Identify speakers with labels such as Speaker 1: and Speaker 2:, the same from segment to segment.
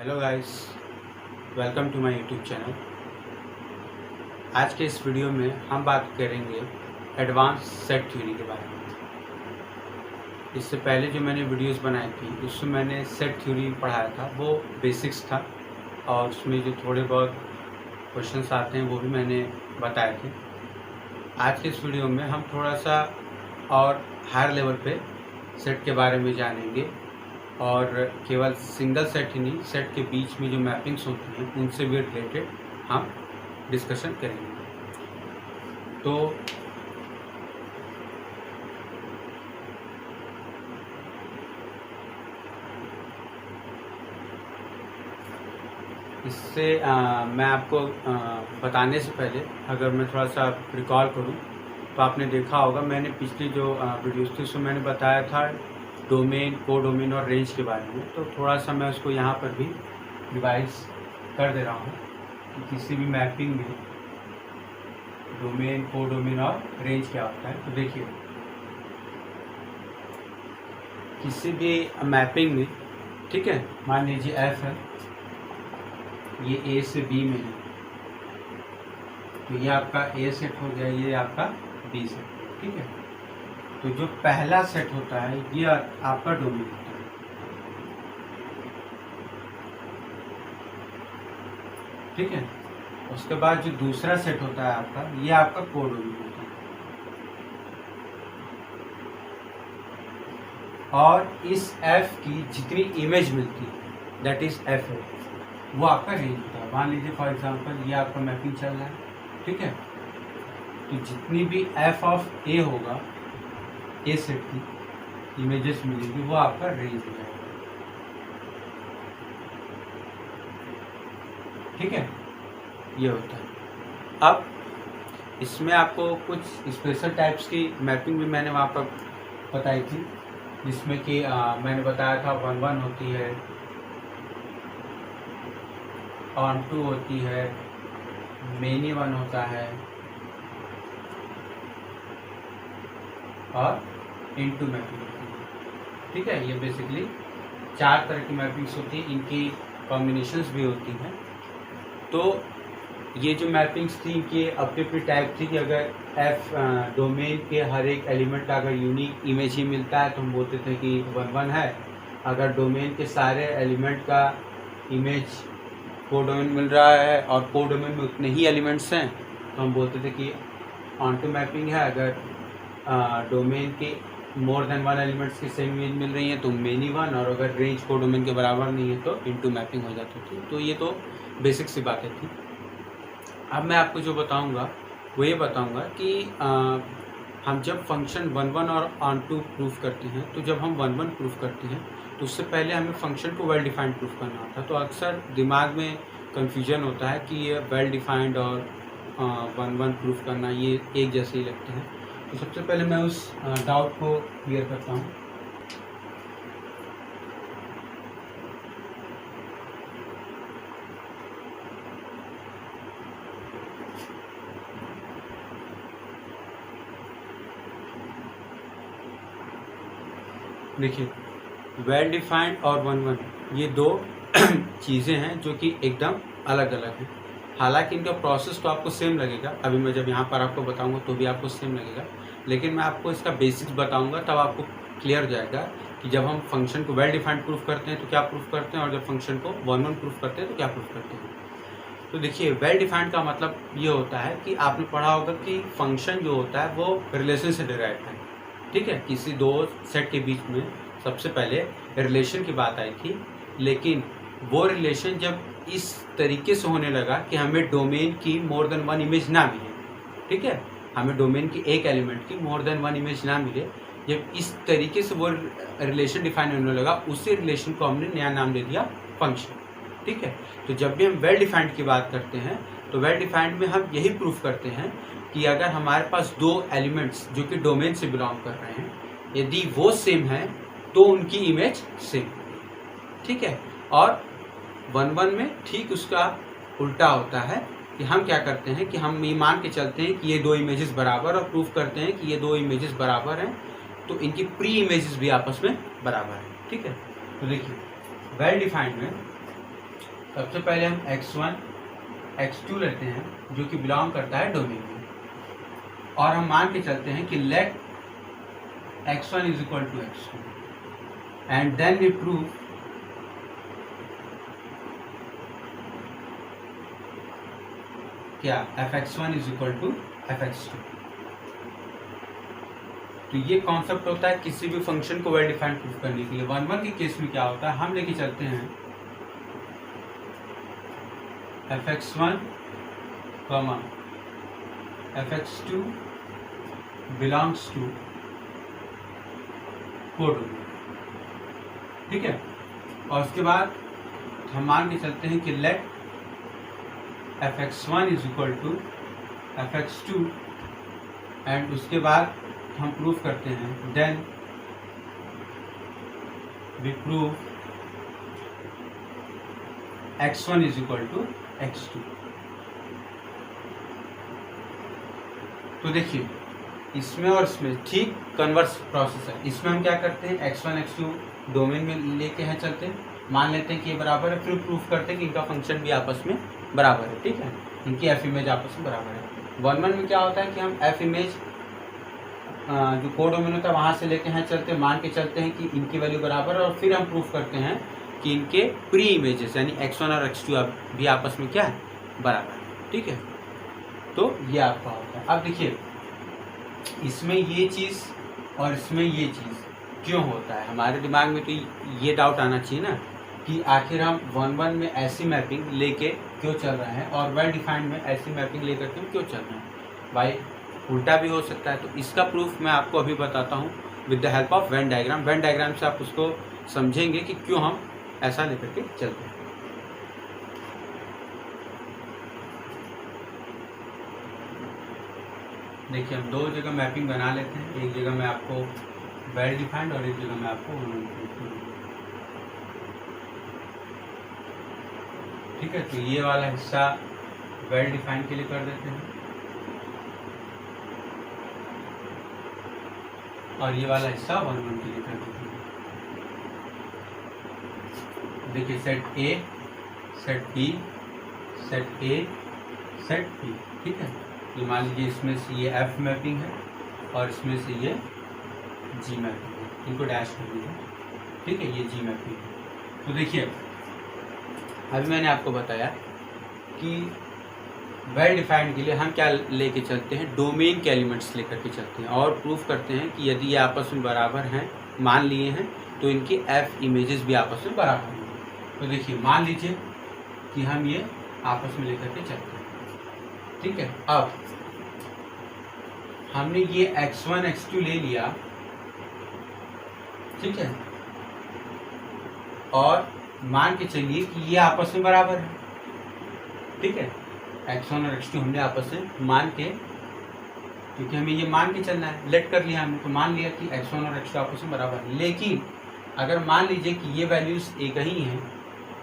Speaker 1: Hello guys, welcome to my YouTube channel. आज के इस वीडियो में हम बात करेंगे एडवांस सेट थ्योरी के बारे में। इससे पहले जो मैंने वीडियोस बनाई थी उसमें मैंने सेट थ्योरी पढ़ाया था, वो बेसिक्स था और उसमें जो थोड़े बहुत क्वेश्चंस आते हैं वो भी मैंने बताए थे। आज के इस वीडियो में हम थोड़ा सा और हायर लेवल पे सेट के बारे में जानेंगे और केवल सिंगल सेट ही नहीं, सेट के बीच में जो मैपिंग्स होती हैं उनसे भी रिलेटेड हम डिस्कशन करेंगे। तो इससे मैं आपको बताने से पहले अगर मैं थोड़ा सा रिकॉल करूं तो आपने देखा होगा मैंने पिछली जो वीडियोस थी उसमें मैंने बताया था डोमेन, कोडोमेन और रेंज के बारे में। तो थोड़ा सा मैं उसको यहाँ पर भी रिवाइज कर दे रहा हूँ कि किसी भी मैपिंग में डोमेन, कोडोमेन और रेंज क्या होता है। तो देखिए, किसी भी मैपिंग में, ठीक है, मान लीजिए एफ है, ये ए से बी में है, तो ये आपका ए सेट हो गया, ये आपका बी सेट, ठीक है। तो जो पहला सेट होता है ये आपका डोमेन होता है, ठीक है। उसके बाद जो दूसरा सेट होता है आपका, ये आपका कोडोमेन होता है। और इस एफ की जितनी इमेज मिलती है, दैट इज एफ है, वो आपका रेंज होता है। मान लीजिए फॉर एग्जांपल ये आपका मैपिंग चल रहा है, ठीक है। तो जितनी भी एफ ऑफ ए होगा, ए सेट की इमेजेस मिलेगी, वो आपका रेंज हो जाएगा, ठीक है। ये होता है। अब इसमें आपको कुछ स्पेशल टाइप्स की मैपिंग भी मैंने वहाँ पर बताई थी, जिसमें कि मैंने बताया था 1-1 होती है, ऑन टू होती है, मेनी वन होता है और इनटू मैपिंग होती है, ठीक है। ये बेसिकली 4 तरह की मैपिंग्स होती हैं, इनकी कॉम्बिनेशंस भी होती हैं। तो ये जो मैपिंग्स थी इनकी अपनी अपनी टाइप थी कि अगर एफ डोमेन के हर एक एलिमेंट का अगर यूनिक इमेज ही मिलता है तो हम बोलते थे कि 1-1 है। अगर डोमेन के सारे एलिमेंट का इमेज कोडोमेन मिल रहा है और कोडोमेन में उतने ही एलिमेंट्स हैं तो हम बोलते थे कि ऑन टू मैपिंग है। अगर डोमेन के मोर देन 1 एलिमेंट्स की सेम इमेज मिल रही है तो मेनी वन, और अगर रेंज कोडोमेन के बराबर नहीं है तो इनटू मैपिंग हो जाती थी। तो ये तो बेसिक सी बातें थी। अब मैं आपको जो बताऊंगा वो ये बताऊंगा कि हम जब फंक्शन 1-1 और ऑन टू प्रूफ करते हैं, तो जब हम 1-1 प्रूफ करते हैं तो उससे पहले हमें फंक्शन को वेल डिफाइंड प्रूफ करना होता है। तो अक्सर दिमाग में कन्फ्यूजन होता है कि ये वेल डिफाइंड और 1-1 प्रूफ करना ये एक जैसे ही लगते हैं। तो सबसे पहले मैं उस डाउट को क्लियर करता हूँ। देखिए, वेल डिफाइंड और 1-1 ये दो चीज़ें हैं जो कि एकदम अलग अलग हैं। हालांकि इनका प्रोसेस तो आपको सेम लगेगा, अभी मैं जब यहाँ पर आपको बताऊंगा तो भी आपको सेम लगेगा, लेकिन मैं आपको इसका बेसिक्स बताऊंगा तब आपको क्लियर हो जाएगा कि जब हम फंक्शन को वेल डिफाइंड प्रूफ करते हैं तो क्या प्रूफ करते हैं और जब फंक्शन को 1-1 प्रूफ करते हैं तो क्या प्रूफ करते हैं। तो देखिए, वेल डिफाइंड का मतलब ये होता है कि आपने पढ़ा होगा कि फंक्शन जो होता है वो रिलेशन से डिराइव है, ठीक है। किसी दो सेट के बीच में सबसे पहले रिलेशन की बात आई थी, लेकिन वो रिलेशन जब इस तरीके से होने लगा कि हमें डोमेन की मोर देन 1 इमेज ना मिले, ठीक है, हमें डोमेन की एक एलिमेंट की मोर देन 1 इमेज ना मिले, जब इस तरीके से वो रिलेशन डिफाइन होने लगा, उसी रिलेशन को हमने नया नाम दे दिया फंक्शन, ठीक है। तो जब भी हम वेल डिफाइंड की बात करते हैं तो वेल डिफाइंड में हम यही प्रूफ करते हैं कि अगर हमारे पास 2 एलिमेंट्स जो कि डोमेन से बिलोंग कर रहे हैं, यदि वो सेम है तो उनकी इमेज सेम, ठीक है। और 1-1 में ठीक उसका उल्टा होता है कि हम क्या करते हैं कि हम ये मान के चलते हैं कि ये 2 इमेजेस बराबर, और प्रूफ करते हैं कि ये 2 इमेजेस बराबर हैं तो इनकी प्री इमेजेस भी आपस में बराबर है, ठीक है। तो देखिए, वेल डिफाइंड में सबसे पहले हम x1 x2 लेते हैं जो कि बिलोंग करता है डोमेन में, और हम मान के चलते हैं कि let x1 is equal to x2 and then we prove क्या fx1 is equal to fx2। तो ये कॉन्सेप्ट होता है किसी भी फंक्शन को वेल डिफाइंड प्रूफ करने के लिए। 1 के केस में क्या होता है, हम लेके चलते हैं fx1 fx2 belongs to codomain, ठीक है। और उसके बाद हम मान के चलते हैं कि let fx1 is equal to fx2 एंड उसके बाद हम प्रूफ करते हैं then we prove x1 is equal to x2। तो देखिए इसमें और इसमें ठीक कन्वर्स प्रोसेस है। इसमें हम क्या करते हैं x1 x2 डोमेन में लेके हैं चलते हैं, मान लेते हैं कि ये बराबर है, फिर प्रूफ करते हैं कि इनका फंक्शन भी आपस में बराबर है, ठीक है, इनकी f इमेज आपस में बराबर है। 1 में क्या होता है कि हम f इमेज जो कोडोमेन होता है वहाँ से लेके हैं चलते हैं, मान के चलते हैं कि इनकी वैल्यू बराबर है, और फिर हम प्रूफ करते हैं कि इनके प्री इमेजेस यानी x1 और x2 भी आपस में क्या है बराबर है, ठीक है। तो ये आपका होता है। अब देखिए इसमें ये चीज़ और इसमें ये चीज़ क्यों होता है, हमारे दिमाग में तो ये डाउट आना चाहिए ना कि आखिर हम 1 में ऐसी मैपिंग लेके क्यों चल रहे हैं और वेल डिफाइंड में ऐसी मैपिंग लेकर के क्यों चल रहे हैं। भाई उल्टा भी हो सकता है। तो इसका प्रूफ मैं आपको अभी बताता हूँ with the help of Venn diagram. Venn diagram से आप उसको समझेंगे कि क्यों हम ऐसा लेकर के चलते हैं। देखिए हम दो जगह मैपिंग बना लेते हैं, एक जगह मैं आपको वेल डिफाइंड और एक जगह मैं आपको, ठीक है। तो ये वाला हिस्सा वेल डिफाइंड के लिए कर देते हैं और ये वाला हिस्सा 1 के लिए कर देते हैं। देखिए set A, set B, set A, set B, ठीक है। ये मान लीजिए इसमें से ये एफ मैपिंग है और इसमें से ये जी मैपिंग है, इनको डैश कर दिया, ठीक है, ये जी मैपिंग है। तो देखिए अभी मैंने आपको बताया कि वेल डिफाइंड के लिए हम क्या लेके चलते हैं, डोमेन के एलिमेंट्स लेकर के चलते हैं और प्रूफ करते हैं कि यदि ये आपस में बराबर हैं, मान लिए हैं, तो इनकी एफ इमेजेस भी आपस में बराबर हैं। तो देखिए मान लीजिए कि हम ये आपस में लेकर के चलते हैं, ठीक है। अब हमने ये x1 x2 ले लिया, ठीक है, और मान के चलिए कि ये आपस में बराबर है, ठीक है। x1 और x2 हमने आपस में मान के, क्योंकि हमें ये मान के चलना है, लेट कर लिया हमने, तो मान लिया कि x1 और x2 आपस में बराबर है। लेकिन अगर मान लीजिए कि ये वैल्यूज एक ही हैं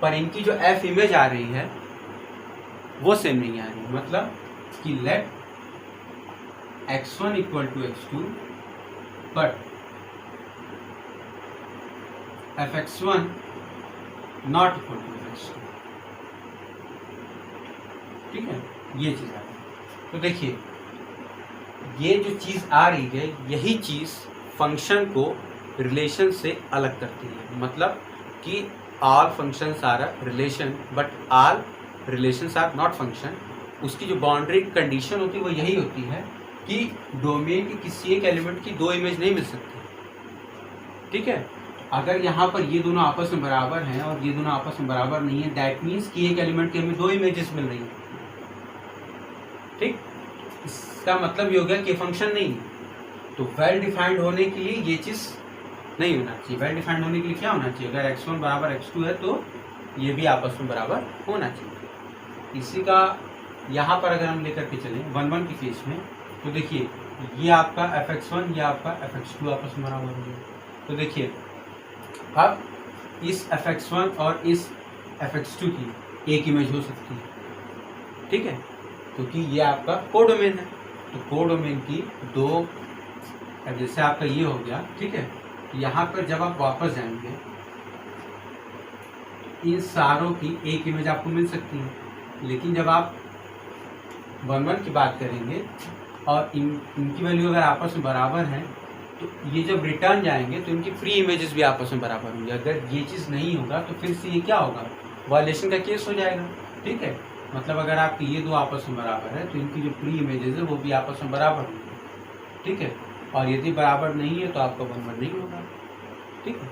Speaker 1: पर इनकी जो f इमेज आ रही है वो सेम नहीं आ रही, मतलब कि let x1 equal to x2 but fx1 not equal to x2, ठीक है, ये चीज़ आ रही है। तो देखिए ये जो चीज़ आ रही है यही चीज़ फंक्शन को रिलेशन से अलग करती है, मतलब कि all functions are a relation but all relations are not function. उसकी जो बाउंड्री कंडीशन होती है वो यही होती है कि डोमेन के किसी एक एलिमेंट की दो इमेज नहीं मिल सकती, ठीक है। अगर यहाँ पर ये दोनों आपस में बराबर हैं और ये दोनों आपस में बराबर नहीं है, दैट मीन्स कि एक एलिमेंट की हमें दो इमेजेस मिल रही हैं, ठीक। इसका मतलब ये हो गया कि फंक्शन नहीं है। तो वेल डिफाइंड होने के लिए ये चीज़ नहीं होना चाहिए। वेल डिफाइंड होने के लिए क्या होना चाहिए, अगर x1 बराबर x2 है तो ये भी आपस में बराबर होना चाहिए। इसी का यहाँ पर अगर हम लेकर के चलें 1 के केस में, तो देखिए ये आपका fx1, ये आपका fx2 आपस में बराबर हो गया। तो देखिए अब इस fx1 और इस fx2 की एक इमेज हो सकती है, ठीक है, क्योंकि ये आपका कोडोमेन है। तो कोडोमेन की दो, जैसे आपका ये हो गया, ठीक है। यहाँ पर जब आप वापस जाएंगे इन सारों की एक इमेज आपको मिल सकती है, लेकिन जब आप 1 1 की बात करेंगे और इनकी वैल्यू अगर आपस में बराबर है तो ये जब रिटर्न जाएंगे तो इनकी फ्री इमेजेस भी आपस में बराबर होंगी। अगर ये चीज़ नहीं होगा तो फिर से ये क्या होगा, वायलेशन का केस हो जाएगा। ठीक है, मतलब अगर आपके ये दो आपस में बराबर है तो इनकी जो फ्री इमेजेस है वो भी आपस में बराबर होंगी। ठीक है, और यदि बराबर नहीं है तो आपका 1 1 नहीं होगा। ठीक है,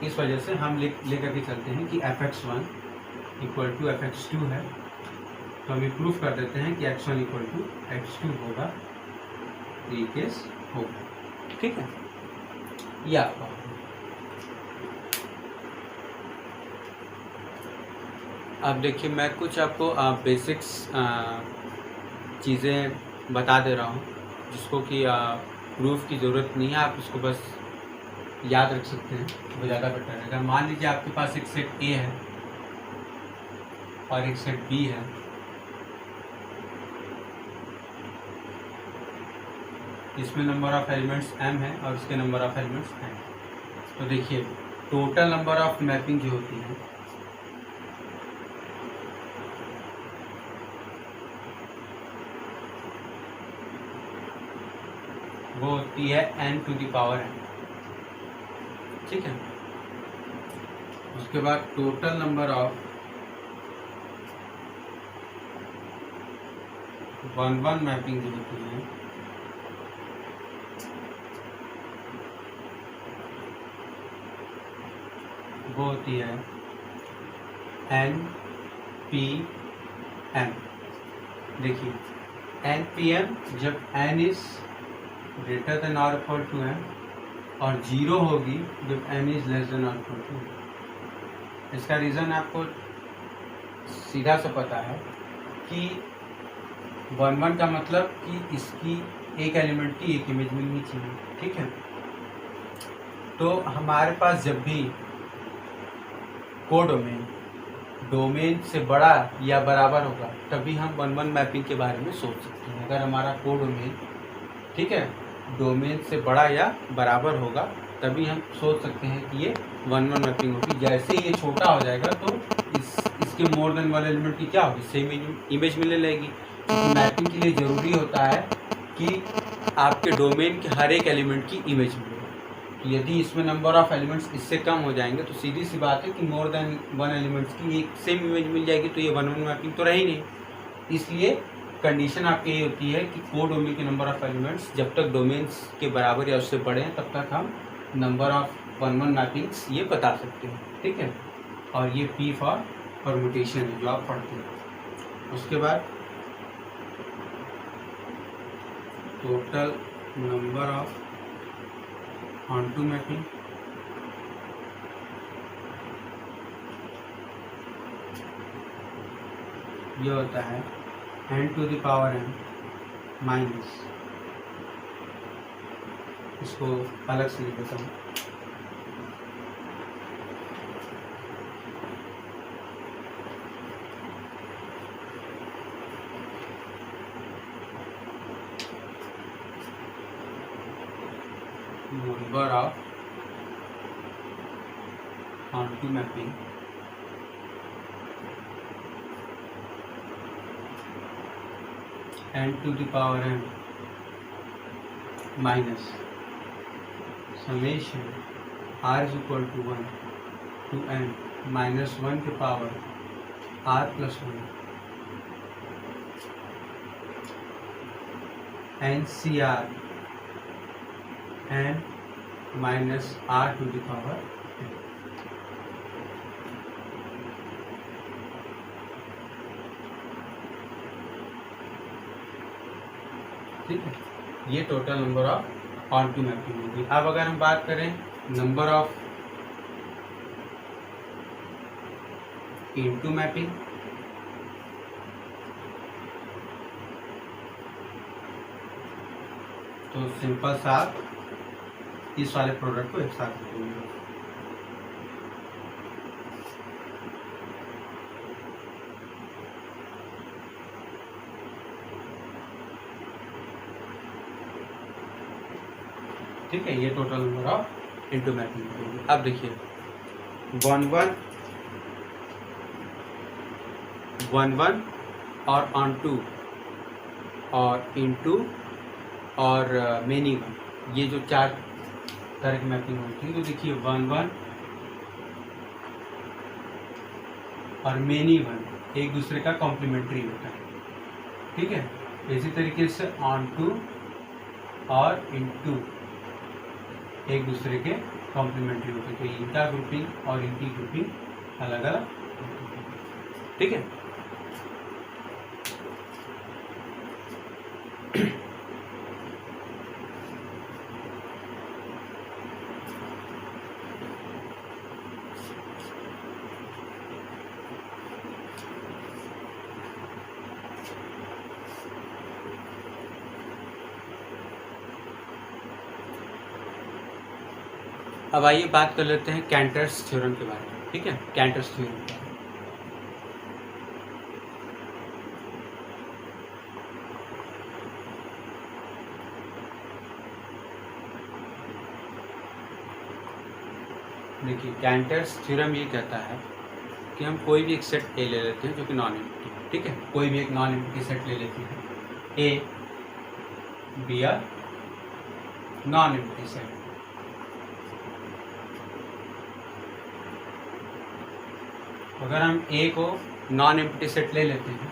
Speaker 1: इस वजह से हम लेकर के चलते हैं कि fx1 इक्वल टू fx2 है, तो हम ये प्रूफ कर देते हैं कि x1 इक्वल टू x2 होगा, ये केस होगा। ठीक है, ये आपका अब देखिए मैं कुछ आपको बेसिक्स चीज़ें बता दे रहा हूँ जिसको कि प्रूफ की ज़रूरत नहीं है, आप इसको बस याद रख सकते हैं, वो ज़्यादा बेटर है। अगर मान लीजिए आपके पास एक सेट ए है और एक सेट बी है, इसमें नंबर ऑफ एलिमेंट्स m है और इसके नंबर ऑफ एलिमेंट्स n। तो देखिए टोटल नंबर ऑफ मैपिंग जो होती है वो होती है n to the power n। ठीक है, उसके बाद टोटल नंबर ऑफ 1 1 मैपिंग जो होती है वो होती है n p m। देखिए n p m जब n इज ग्रेटर देन और इक्वल टू m और 0 होगी जब n इज लेस देन और इक्वल टू। इसका रीज़न आपको सीधा सा पता है कि 1 1 का मतलब कि इसकी एक एलिमेंट की एक इमेज मिलनी चाहिए। ठीक है, तो हमारे पास जब भी डोमेन से बड़ा या बराबर होगा तभी हम 1 1 मैपिंग के बारे में सोच सकते हैं। अगर हमारा कोडोमेन, ठीक है, डोमेन से बड़ा या बराबर होगा तभी हम सोच सकते हैं कि ये 1 1 मैपिंग होगी। जैसे ही ये छोटा हो जाएगा तो इसके मोर देन वन एलिमेंट की क्या होगी, सेम इमेज मिलने लगेगी। क्योंकि मैपिंग के लिए ज़रूरी होता है कि आपके डोमेन के हर एक एलिमेंट की इमेज मिले। तो यदि इसमें नंबर ऑफ एलिमेंट्स इससे कम हो जाएंगे तो सीधी सी बात है कि मोर देन वन एलिमेंट्स की एक सेम इमेज मिल जाएगी, तो ये 1 1 मैपिंग तो रही नहीं। इसलिए कंडीशन आपकी ये होती है कि कोडोमेन के नंबर ऑफ एलिमेंट्स जब तक डोमेन्स के बराबर या उससे बड़े हैं तब तक हम नंबर ऑफ 1 1 मैपिंग्स ये बता सकते हैं। ठीक है, और ये P फॉर परम्यूटेशन है जो आप पढ़ते हैं। उसके बाद total number of onto mapping ये होता है n to the power n minus, इसको अलग से लिख देता हूँ, number of onto mapping n to the power n minus summation r is equal to 1 to n minus 1 के power r plus 1 NCR n minus r to the power n। ठीक है, ये total number of onto mapping होगी। अब अगर हम बात करें नंबर ऑफ इनटू मैपिंग, तो सिंपल सा इस वाले प्रोडक्ट को एक साथ रखेंगे। ठीक है, ये total number of into mapping होगी। अब देखिए 1 1 1 और ऑन टू और इनटू और मेनी वन, ये जो 4 तरह की मैपिंग होती है। तो देखिए 1 और मेनी वन एक दूसरे का कॉम्प्लीमेंट्री होता है, ठीक है। इसी तरीके से ऑन टू और इनटू एक दूसरे के कॉम्प्लीमेंट्री होते हैं। तो इनका ग्रुपिंग और इनकी ग्रुपिंग अलग अलग, ठीक है। अब आइए बात कर लेते हैं कैंटर्स थ्योरम के बारे में, ठीक है। कैंटर्स थ्योरम के बारे में देखिए, कैंटर्स थ्योरम ये कहता है कि हम कोई भी एक सेट ए ले लेते हैं जो कि नॉन एम्प्टी है, ठीक है। कोई भी एक नॉन एम्प्टी सेट ले लेते हैं, A B are non empty set. अगर हम ए को नॉन एम्प्टी सेट ले लेते हैं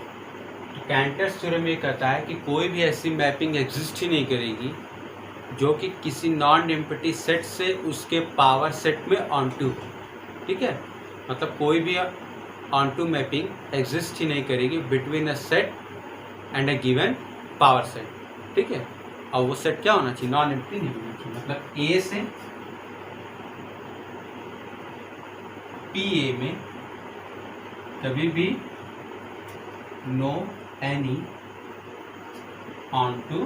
Speaker 1: तो कैंटर्स थ्योरम ये कहता है कि कोई भी ऐसी मैपिंग एग्जिस्ट ही नहीं करेगी जो कि किसी नॉन एम्प्टी सेट से उसके पावर सेट में ऑन टू, ठीक है। मतलब कोई भी ऑन टू मैपिंग एग्जिस्ट ही नहीं करेगी between a set and a given power set, ठीक है। और वो सेट क्या होना चाहिए, नॉन एम्प्टी नहीं होना चाहिए। मतलब ए से पी ए में कभी भी no any onto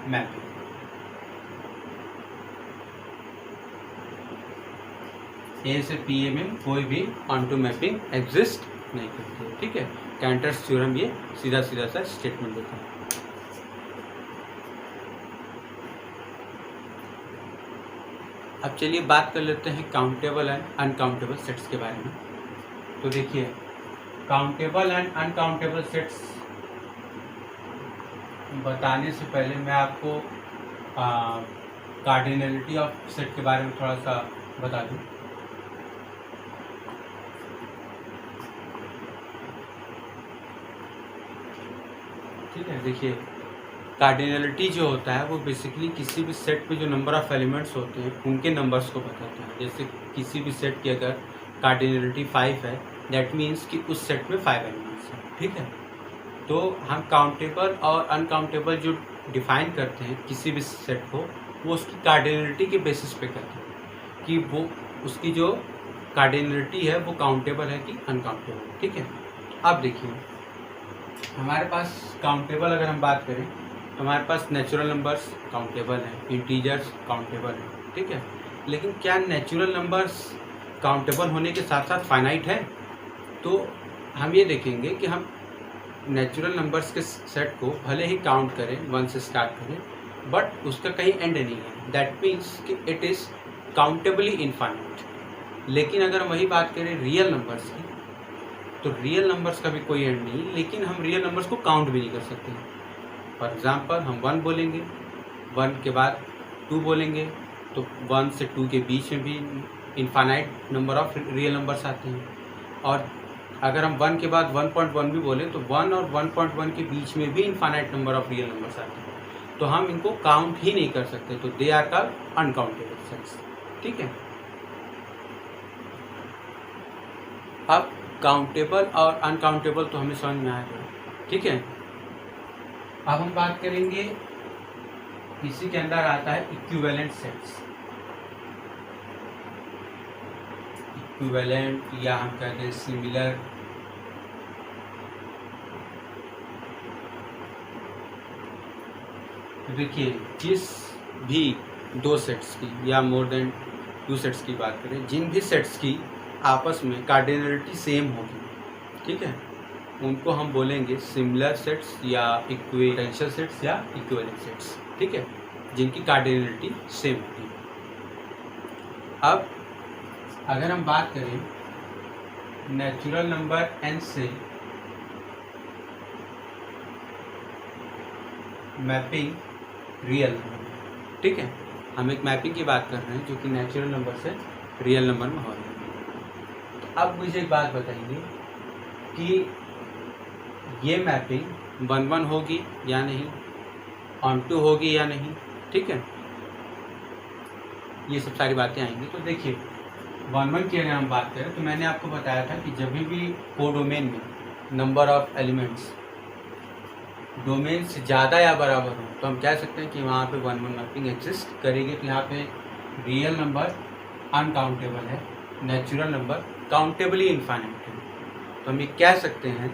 Speaker 1: mapping, A से पी ए में कोई भी ऑन टू मैपिंग एग्जिस्ट नहीं करती है, ठीक है। कैंटर्स थ्योरम ये सीधा सीधा सा स्टेटमेंट देता है। अब चलिए बात कर लेते हैं काउंटेबल एंड अनकाउंटेबल सेट्स के बारे में। तो देखिए, काउंटेबल एंड अनकाउंटेबल सेट्स बताने से पहले मैं आपको कार्डिनलिटी ऑफ सेट के बारे में थोड़ा सा बता दूं। ठीक है, देखिए कार्डिनलिटी जो होता है वो बेसिकली किसी भी सेट में जो नंबर ऑफ एलिमेंट्स होते हैं उनके नंबर्स को बताता है। जैसे किसी भी सेट की अगर कार्डिनलिटी 5 है, दैट मीन्स कि उस सेट में 5 एलिमेंट्स हैं, ठीक है। तो हम काउंटेबल और अनकाउंटेबल जो डिफाइन करते हैं किसी भी सेट को, वो उसकी कार्डिनलिटी के बेसिस पे करते हैं कि वो उसकी जो कार्डिनलिटी है वो काउंटेबल है कि अनकाउंटेबल, ठीक है। अब देखिए, हमारे पास काउंटेबल अगर हम बात करें तो हमारे पास नेचुरल नंबर्स काउंटेबल हैं, इंटीजर्स काउंटेबल हैं, ठीक है। लेकिन क्या नेचुरल नंबर्स काउंटेबल होने के साथ साथ फाइनाइट है? तो हम ये देखेंगे कि हम नेचुरल नंबर्स के सेट को भले ही काउंट करें, 1 से स्टार्ट करें, बट उसका कहीं एंड नहीं है। दैट मीन्स कि इट इज़ काउंटेबली इनफाइनाइट। लेकिन अगर वही बात करें रियल नंबर्स की, तो रियल नंबर्स का भी कोई एंड नहीं, लेकिन हम रियल नंबर्स को काउंट भी नहीं कर सकते हैं। फॉर एग्जांपल, हम 1 बोलेंगे, 1 के बाद 2 बोलेंगे, तो 1 से 2 के बीच में भी infinite number of real numbers आते हैं। और अगर हम 1 के बाद 1.1 भी बोलें तो 1 और 1.1 के बीच में भी infinite number of real numbers आते हैं। तो हम इनको काउंट ही नहीं कर सकते, तो they are called uncountable sets, ठीक है। अब काउंटेबल और अनकाउंटेबल तो हमें समझ में आएगा, ठीक है। अब हम बात करेंगे, इसी के अंदर आता है इक्विवेलेंट सेट्स। इक्विवेलेंट या हम कहते हैं सिमिलर, देखिए जिस भी 2 सेट्स की या मोर देन 2 सेट्स की बात करें, जिन भी सेट्स की आपस में कार्डिनलिटी सेम होगी, ठीक है, उनको हम बोलेंगे सिमिलर सेट्स या इक्विवेलेंशियल सेट्स या इक्विवेलेंट सेट्स, ठीक है, जिनकी कार्डिनलिटी सेम होती है। अब अगर हम बात करें नेचुरल नंबर n से मैपिंग रियल नंबर। ठीक है, हम एक मैपिंग की बात कर रहे हैं जो कि नेचुरल नंबर से रियल नंबर में हो रही है। तो अब मुझे एक बात बताइए कि ये मैपिंग 1-1 होगी या नहीं, ऑन-टू होगी या नहीं। ठीक है, ये सब सारी बातें आएंगी। तो देखिए 1-1 की अगर हम बात करें तो मैंने आपको बताया था कि जब भी कोडोमेन में नंबर ऑफ एलिमेंट्स डोमेन से ज़्यादा या बराबर हो तो हम कह सकते हैं कि वहाँ पे 1-1 मैपिंग एग्जिस्ट करेगी। तो यहाँ पे रियल नंबर अनकाउंटेबल है, नेचुरल नंबर काउंटेबली इनफाइनाइट है। तो हम ये कह सकते हैं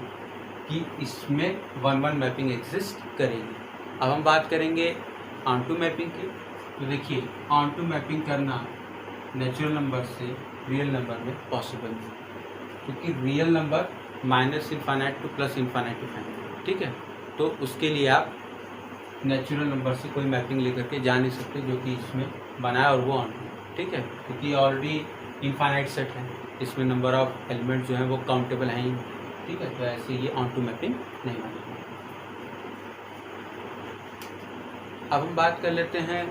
Speaker 1: कि इसमें 1-1 मैपिंग एग्जिस्ट करेगी। अब हम बात करेंगे ऑन-टू मैपिंग की। तो देखिए ऑन-टू मैपिंग करना नेचुरल नंबर से रियल नंबर में पॉसिबल नहीं, क्योंकि real number minus infinite to plus infinite to finite. ठीक है, तो उसके लिए आप नेचुरल नंबर से कोई मैपिंग लेकर के जा नहीं सकते जो कि इसमें बनाया और वो ऑन। ठीक है, क्योंकि ऑलरेडी इनफाइनाइट सेट है, इसमें नंबर ऑफ एलिमेंट जो है वो काउंटेबल हैं ही। ठीक है, तो ऐसे ये ऑन टू मैपिंग नहीं बनेगी। अब हम बात कर लेते हैं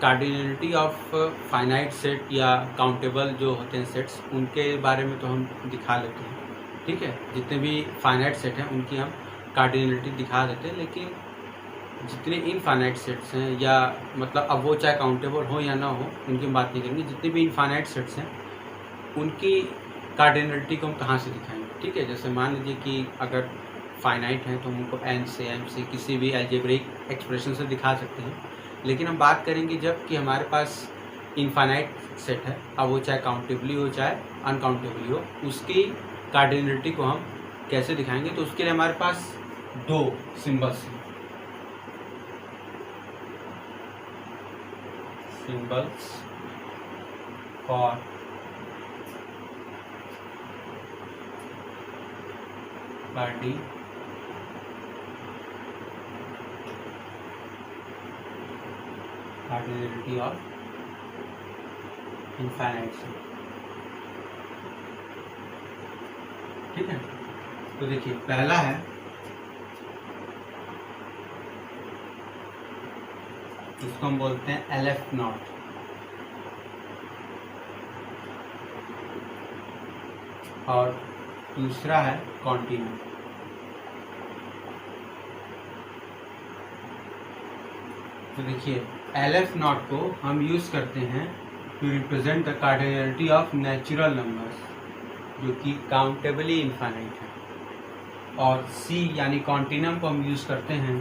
Speaker 1: कार्डिनलिटी ऑफ फाइनाइट सेट या काउंटेबल जो होते हैं सेट्स, उनके बारे में तो हम दिखा लेते हैं। ठीक है, जितने भी फाइनाइट सेट हैं उनकी हम कार्डिनलिटी दिखा देते हैं, लेकिन जितने इनफाइनाइट सेट्स हैं या मतलब अब वो चाहे काउंटेबल हो या ना हो उनकी हम बात नहीं करेंगे। जितने भी इनफाइनाइट सेट्स हैं उनकी कार्डिनलिटी को हम कहाँ से दिखाएंगे। ठीक है, जैसे मान लीजिए कि अगर फाइनाइट है तो हम उनको एन से एम से किसी भी अलजेब्रिक एक्सप्रेशन से दिखा सकते हैं, लेकिन हम बात करेंगे जब कि हमारे पास इनफाइनाइट सेट है, अब वो चाहे काउंटेबली हो चाहे अनकाउंटेबली हो, उसकी कार्डिनलिटी को हम कैसे दिखाएंगे। तो उसके लिए हमारे पास दो सिंबल्स हैं, symbols for cardinality of infinite set. ठीक है, तो देखिए पहला है इसको हम बोलते हैं LF नॉट, और दूसरा है कॉन्टिन्यू। तो देखिए LF नॉट को हम यूज़ करते हैं to represent the cardinality of natural numbers जो कि काउंटेबली इनफाइनाइट है, और C यानी कॉन्टिन्यूम को हम यूज़ करते हैं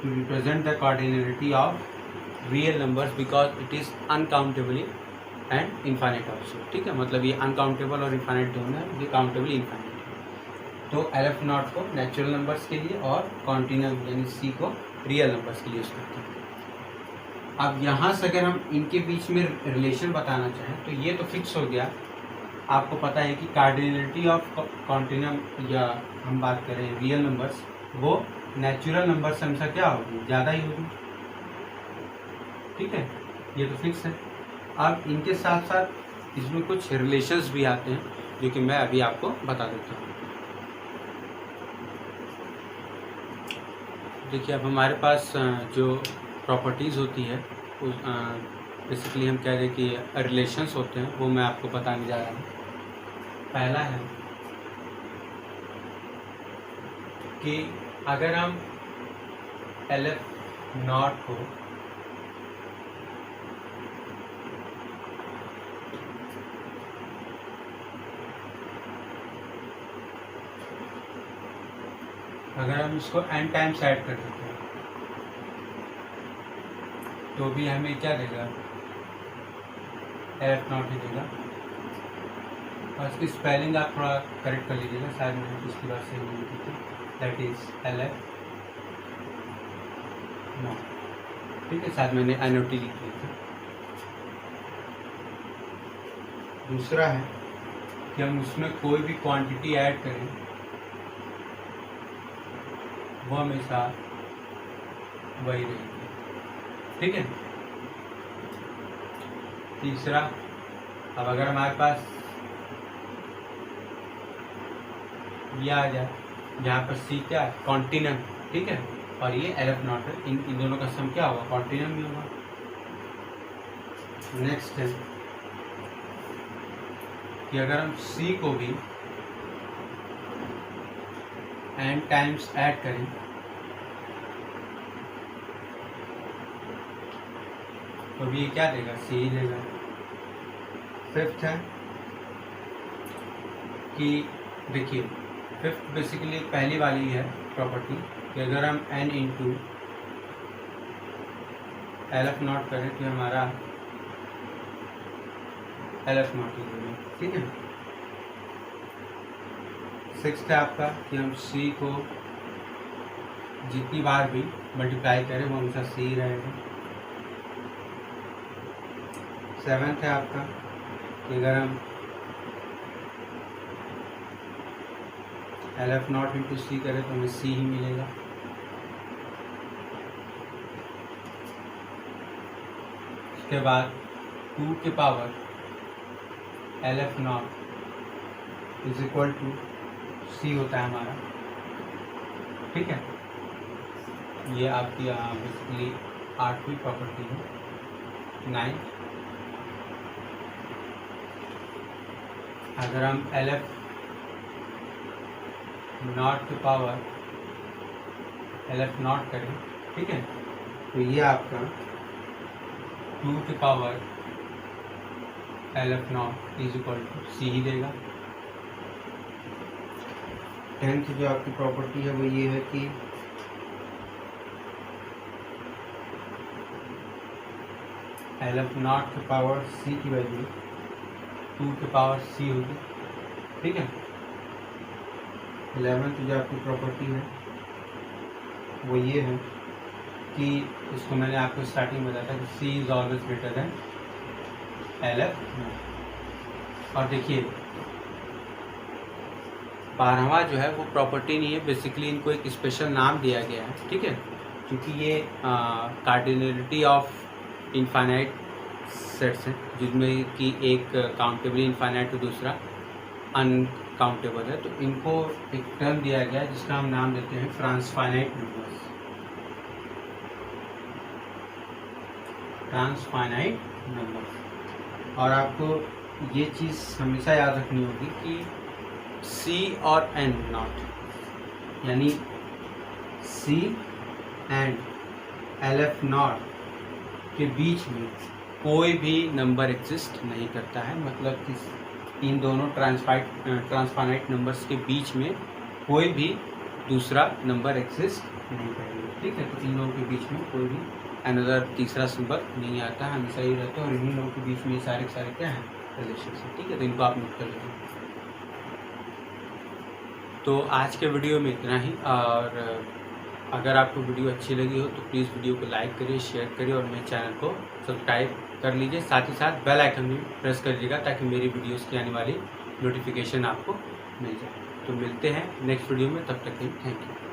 Speaker 1: to represent the cardinality of real numbers because it is uncountably and infinite also. ठीक है, मतलब ये अनकाउंटेबल और इनफाइनाइट दोनों है, ये काउंटेबली इनफाइनाइट है। तो LF नॉट को नेचुरल नंबर्स के लिए और कॉन्टिन्यूम यानी C को रियल नंबर्स के लिए यूज़ करते हैं। अब यहाँ से अगर हम इनके बीच में रिलेशन बताना चाहें तो ये तो फिक्स हो गया, आपको पता है कि कार्डिनलिटी ऑफ कॉन्टिन्यूम या हम बात करें रियल नंबर्स, वो नेचुरल नंबर से हमेशा क्या होगी, ज़्यादा ही होगी। ठीक है, ये तो फिक्स है। अब इनके साथ साथ इसमें कुछ रिलेशंस भी आते हैं जो कि मैं अभी आपको बता देता हूँ। देखिए अब हमारे पास जो प्रॉपर्टीज़ होती है बेसिकली हम कह दें कि रिलेशंस होते हैं, वो मैं आपको बताने जा रहा हूँ। पहला है कि अगर हम LF नॉट को अगर हम इसको n टाइम्स ऐड कर देते हैं तो भी हमें क्या देगा, LF नॉट ही देगा। और इसकी स्पेलिंग आप थोड़ा करेक्ट कर लीजिएगा, शायद मैंने पिछली बार सही नहीं लिखी थी, दैट इज LF नॉट। ठीक है, शायद मैंने NOT लिख ली थी। दूसरा है कि हम उसमें कोई भी क्वांटिटी ऐड करें वो हमेशा वही रहेगी। ठीक है, तीसरा, अब अगर हमारे पास ये आ जाए जहाँ पर C क्या है, कॉन्टिन्यूम। ठीक है, और ये LF0 है। इन दोनों का सम क्या होगा, कॉन्टिन्यूम ही होगा। नेक्स्ट है कि अगर हम C को भी n टाइम्स ऐड करें तो भी ये क्या देगा, C ही देगा। फिफ्थ है कि देखिए, फिफ्थ बेसिकली पहली वाली है प्रॉपर्टी कि अगर हम n इंटू LF0 करें तो हमारा LF0 ही देगा, ठीक है। सिक्स्थ है आपका कि हम C को जितनी बार भी मल्टीप्लाई करें वो हमेशा C ही रहेगा। सेवेंथ है आपका कि अगर हम LF0 इंटू C करें तो हमें C ही मिलेगा। उसके बाद 2 के पावर LF0 is equal to C होता है हमारा, ठीक है। ये आपकी बेसिकली 8वीं प्रॉपर्टी है। 9 अगर हम LF0 के पावर LF0 करें, ठीक है, तो ये आपका 2 के पावर LF0 is equal to C ही देगा। 10th जो आपकी प्रॉपर्टी है वो ये है कि LF0 के पावर C की वैल्यू 2 के पावर C होगी, ठीक है। 11th जो आपकी प्रॉपर्टी है वो ये है कि इसको मैंने आपको स्टार्टिंग में बताया था कि C is always greater than LF0। और देखिए 12वां जो है वो प्रॉपर्टी नहीं है, बेसिकली इनको एक स्पेशल नाम दिया गया है, ठीक है, क्योंकि ये कार्डिनलिटी ऑफ इनफाइनाइट सेट्स हैं जिसमें कि एक काउंटेबल इनफाइनाइट तो दूसरा अनकाउंटेबल है। तो इनको एक टर्म दिया गया है जिसका हम नाम देते हैं ट्रांसफाइनाइट नंबर्स। Transfinite numbers. और आपको ये चीज़ हमेशा याद रखनी होगी कि C और N नॉट यानी C एंड LF0 के बीच में कोई भी नंबर एग्जिस्ट नहीं करता है। मतलब कि इन दोनों ट्रांसफाइनाइट नंबर्स के बीच में कोई भी दूसरा नंबर एग्जिस्ट नहीं करेगा, ठीक है। तो इन लोगों के बीच में कोई भी अनदर तीसरा नंबर नहीं आता है, हमेशा ही रहता है। और इन्हीं लोगों के बीच में सारे के सारे क्या हैं, रिलेशनशिप, ठीक है। तो इनको आप नोट कर लीजिए। तो आज के वीडियो में इतना ही। और अगर आपको वीडियो अच्छी लगी हो तो प्लीज़ वीडियो को लाइक करिए, शेयर करिए और मेरे चैनल को सब्सक्राइब कर लीजिए। साथ ही साथ बेल आइकन भी प्रेस कर लीजिएगा ताकि मेरी वीडियोस की आने वाली नोटिफिकेशन आपको मिल जाए। तो मिलते हैं नेक्स्ट वीडियो में, तब तक के लिए थैंक यू।